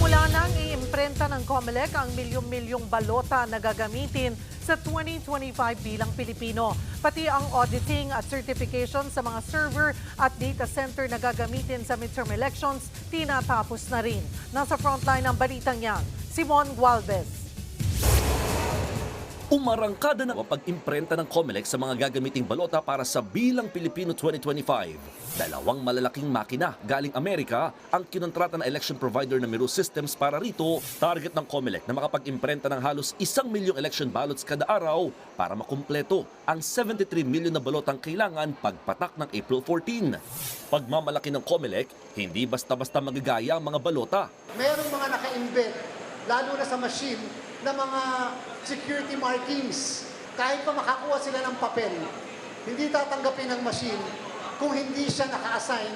Nagsimula nang iimprenta ng COMELEC ang milyong-milyong balota na gagamitin sa 2025 bilang Pilipino. Pati ang auditing at certification sa mga server at data center na gagamitin sa midterm elections, tinatapos na rin. Nasa frontline ng balitang yan, Simon Gualvez. Umarangkada na mapag-imprenta ng COMELEC sa mga gagamiting balota para sa Bilang Pilipino 2025. Dalawang malalaking makina galing Amerika ang kinontrata ng election provider na Miro Systems para rito. Target ng COMELEC na makapag-imprenta ng halos 1 milyong election ballots kada araw para makumpleto ang 73 milyon na balotang kailangan pagpatak ng April 14. Pagmamalaki ng COMELEC, hindi basta-basta magagaya ang mga balota. Merong mga naka-embed, lalo na sa machine, na mga security markings. Kahit pa makakuha sila ng papel, hindi tatanggapin ng machine kung hindi siya naka-assign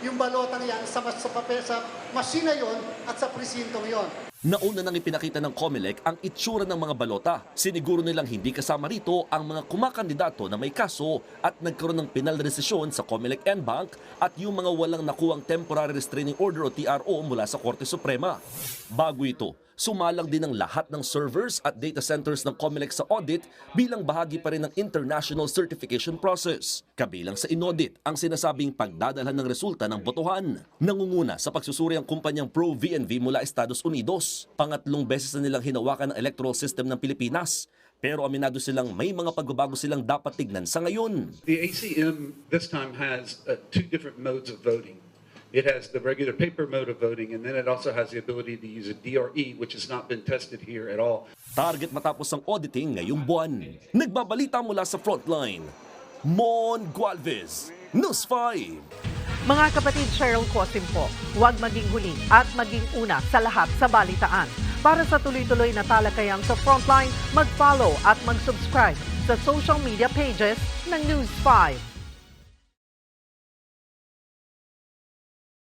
yung balotang yan sa papel, sa machine na yon at sa presintong yon. Nauna nang ipinakita ng COMELEC ang itsura ng mga balota. Siniguro nilang hindi kasama rito ang mga kumakandidato na may kaso at nagkaroon ng penal resisyon sa COMELEC N-Bank at yung mga walang nakuwang Temporary Restraining Order o TRO mula sa Korte Suprema. Bago ito, sumalang din ang lahat ng servers at data centers ng COMELEC sa audit bilang bahagi pa rin ng international certification process. Kabilang sa inaudit ang sinasabing pagdadalhan ng resulta ng botohan. Nangunguna sa pagsusuri ang kumpanyang Pro-VNV mula Estados Unidos. Pangatlong beses na nilang hinawakan ang electoral system ng Pilipinas. Pero aminado silang may mga pagbabago silang dapat tignan sa ngayon. The ACM this time has two different modes of voting. It has the regular paper mode of voting, and then it also has the ability to use a DRE, which has not been tested here at all. Target matapos ang auditing ngayong buwan. Nagbabalita mula sa frontline, Mon Gualvez, News 5. Mga kapatid, Cheryl Cosim po, huwag maging huli at maging una sa lahat sa balitaan. Para sa tuloy-tuloy na talakayan sa frontline, mag-follow at mag-subscribe sa social media pages ng News 5.